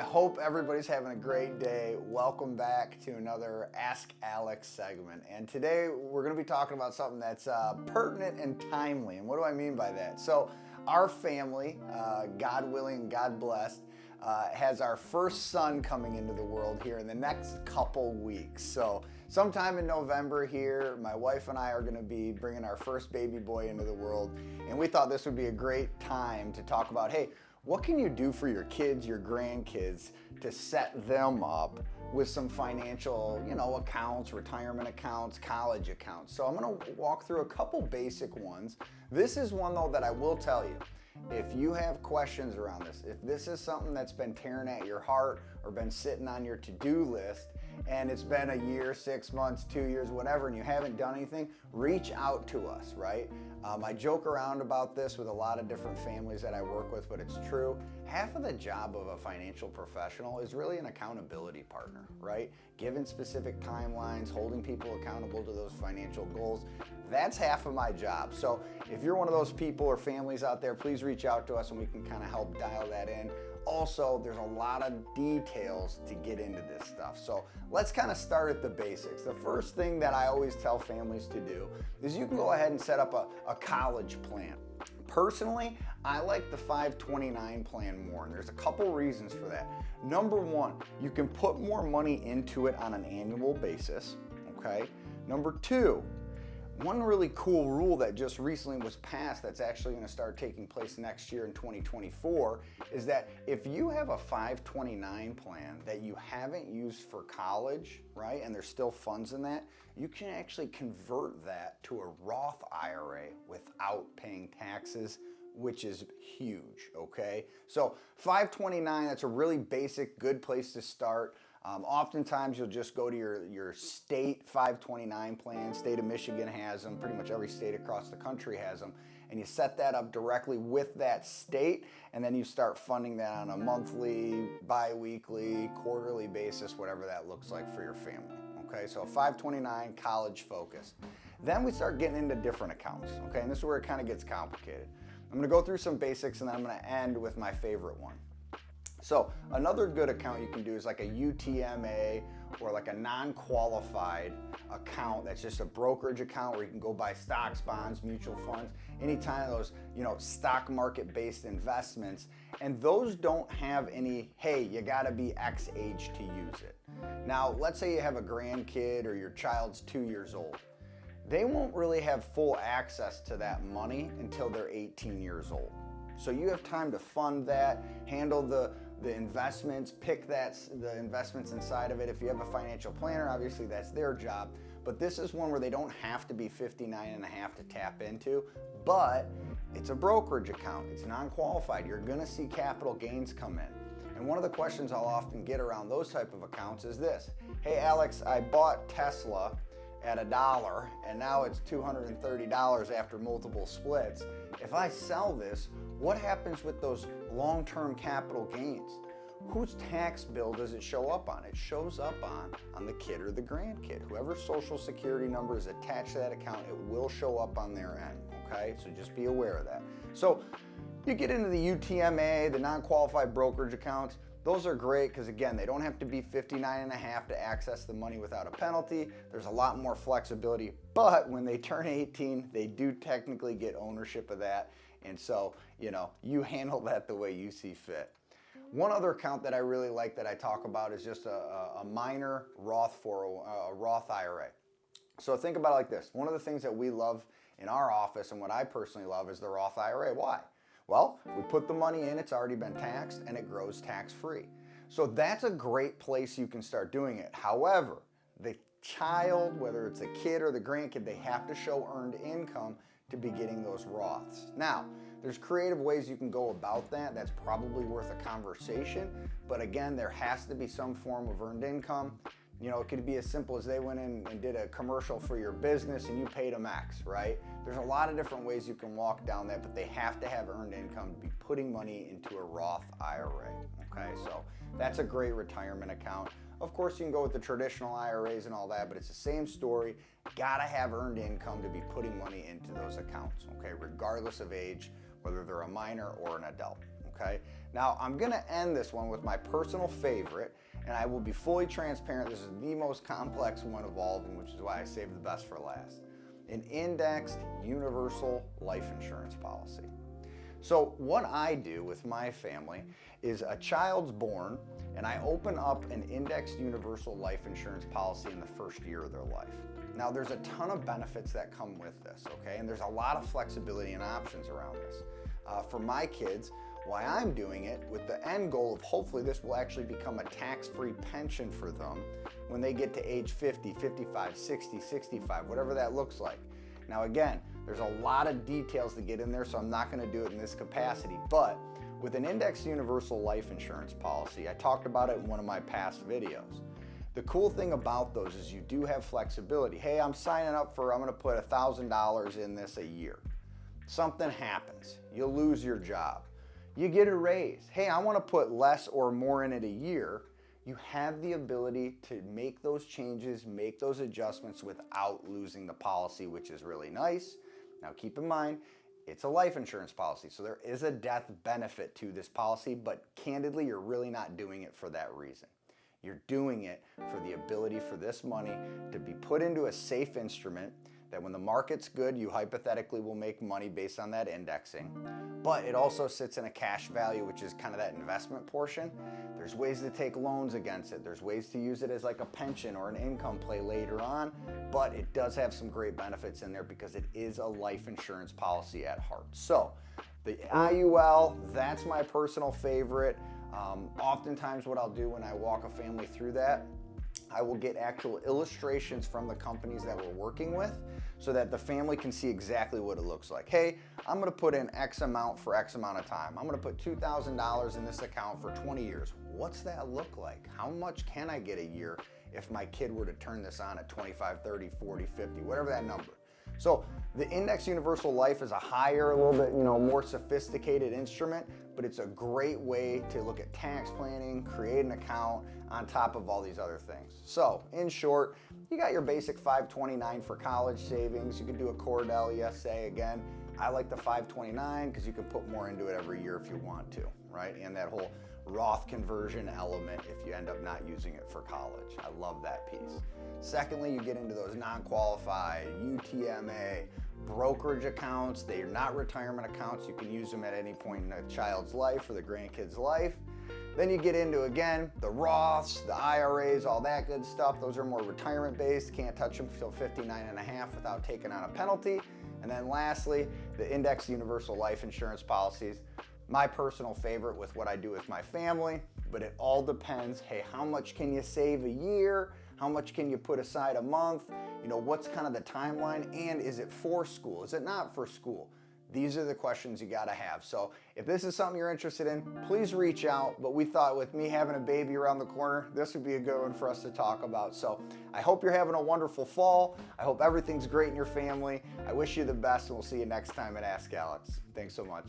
hope everybody's having a great day. Welcome back to another Ask Alex segment. And today we're going to be talking about something that's pertinent and timely. And what do I mean by that? So our family, God willing, God blessed, has our first son coming into the world here in the next couple weeks. So sometime in November here, my wife and I are going to be bringing our first baby boy into the world. And we thought this would be a great time to talk about, hey, what can you do for your kids, your grandkids, to set them up with some financial, accounts, retirement accounts, college accounts? So I'm going to walk through a couple basic ones. This is one, though, that I will tell you. If you have questions around this, if this is something that's been tearing at your heart or been sitting on your to-do list, and it's been a year, 6 months, 2 years, whatever, and you haven't done anything, reach out to us, right? I joke around about this with a lot of different families that I work with, but it's true. Half of the job of a financial professional is really an accountability partner, right? Giving specific timelines, holding people accountable to those financial goals. That's half of my job. So if you're one of those people or families out there, please reach out to us and we can kind of help dial that in. Also, there's a lot of details to get into this stuff. So let's kind of start at the basics. The first thing that I always tell families to do is you can go ahead and set up a college plan. Personally, I like the 529 plan more, and there's a couple reasons for that. Number one, you can put more money into it on an annual basis, okay? Number two, one really cool rule that just recently was passed that's actually going to start taking place next year in 2024 is that if you have a 529 plan that you haven't used for college, right, and there's still funds in that, you can actually convert that to a Roth IRA without paying taxes, which is huge, okay? So 529, that's a really basic, good place to start. Oftentimes you'll just go to your state 529 plan. State of Michigan has them, pretty much every state across the country has them, and you set that up directly with that state, and then you start funding that on a monthly, bi-weekly, quarterly basis, whatever that looks like for your family. Okay, so 529, college focused. Then we start getting into different accounts, okay, and this is where it kind of gets complicated. I'm going to go through some basics and then I'm going to end with my favorite one. So another good account you can do is like a UTMA or like a non-qualified account that's just a brokerage account where you can go buy stocks, bonds, mutual funds, any kind of those, stock market based investments. And those don't have any, hey, you gotta be X age to use it. Now, let's say you have a grandkid or your child's 2 years old. They won't really have full access to that money until they're 18 years old. So you have time to fund that, handle the investments, pick the investments inside of it. If you have a financial planner, obviously that's their job. But this is one where they don't have to be 59 and a half to tap into, but it's a brokerage account. It's non-qualified. You're gonna see capital gains come in. And one of the questions I'll often get around those type of accounts is this: hey Alex, I bought Tesla at $1 and now it's $230 after multiple splits. If I sell this, what happens with those long-term capital gains? Whose tax bill does it show up on? It shows up on the kid or the grandkid. Whoever's social security number is attached to that account, it will show up on their end, okay? So just be aware of that. So you get into the UTMA, the non-qualified brokerage accounts. Those are great because, again, they don't have to be 59 and a half to access the money without a penalty. There's a lot more flexibility, but when they turn 18, they do technically get ownership of that. And so, you handle that the way you see fit. One other account that I really like that I talk about is just a minor Roth IRA. So think about it like this. One of the things that we love in our office and what I personally love is the Roth IRA. Why? Well, we put the money in, it's already been taxed, and it grows tax-free. So that's a great place you can start doing it. However, the child, whether it's a kid or the grandkid, they have to show earned income to be getting those Roths. Now, there's creative ways you can go about that. That's probably worth a conversation. But again, there has to be some form of earned income. It could be as simple as they went in and did a commercial for your business and you paid them X, right? There's a lot of different ways you can walk down that, but they have to have earned income to be putting money into a Roth IRA, okay? So that's a great retirement account. Of course, you can go with the traditional IRAs and all that, but it's the same story. Gotta have earned income to be putting money into those accounts, okay? Regardless of age, whether they're a minor or an adult, okay? Now, I'm gonna end this one with my personal favorite, and I will be fully transparent, this is the most complex one of all of them, which is why I saved the best for last. An indexed universal life insurance policy. So what I do with my family is a child's born and I open up an indexed universal life insurance policy in the first year of their life. Now there's a ton of benefits that come with this, okay? And there's a lot of flexibility and options around this. For my kids, why I'm doing it with the end goal of hopefully this will actually become a tax-free pension for them when they get to age 50, 55, 60, 65, whatever that looks like. Now again, there's a lot of details to get in there, so I'm not gonna do it in this capacity, but with an indexed universal life insurance policy, I talked about it in one of my past videos. The cool thing about those is you do have flexibility. Hey, I'm signing up for, I'm gonna put $1,000 in this a year. Something happens, you lose your job. You get a raise. Hey, I wanna put less or more in it a year. You have the ability to make those changes, make those adjustments without losing the policy, which is really nice. Now keep in mind, it's a life insurance policy, so there is a death benefit to this policy, but candidly, you're really not doing it for that reason. You're doing it for the ability for this money to be put into a safe instrument that when the market's good, you hypothetically will make money based on that indexing, but it also sits in a cash value, which is kind of that investment portion. There's ways to take loans against it. There's ways to use it as like a pension or an income play later on, but it does have some great benefits in there because it is a life insurance policy at heart. So the IUL, that's my personal favorite. Oftentimes what I'll do when I walk a family through that, I will get actual illustrations from the companies that we're working with so that the family can see exactly what it looks like. Hey, I'm gonna put in X amount for X amount of time. I'm gonna put $2,000 in this account for 20 years. What's that look like? How much can I get a year if my kid were to turn this on at 25, 30, 40, 50, whatever that number. So the Index Universal Life is a higher, a little bit, more sophisticated instrument, but it's a great way to look at tax planning, create an account on top of all these other things. So in short, you got your basic 529 for college savings. You could do a Cordell ESA again. I like the 529 because you can put more into it every year if you want to, right? And that whole Roth conversion element if you end up not using it for college. I love that piece. Secondly, you get into those non-qualified, UTMA, brokerage accounts. They are not retirement accounts. You can use them at any point in a child's life or the grandkid's life. Then you get into, again, the Roths, the IRAs, all that good stuff. Those are more retirement based. Can't touch them until 59 and a half without taking on a penalty. And then lastly, the Index Universal Life Insurance policies. My personal favorite with what I do with my family, but it all depends. Hey, how much can you save a year? How much can you put aside a month? What's kind of the timeline? And is it for school? Is it not for school? These are the questions you gotta have. So if this is something you're interested in, please reach out. But we thought with me having a baby around the corner, this would be a good one for us to talk about. So I hope you're having a wonderful fall. I hope everything's great in your family. I wish you the best, and we'll see you next time at Ask Alex. Thanks so much.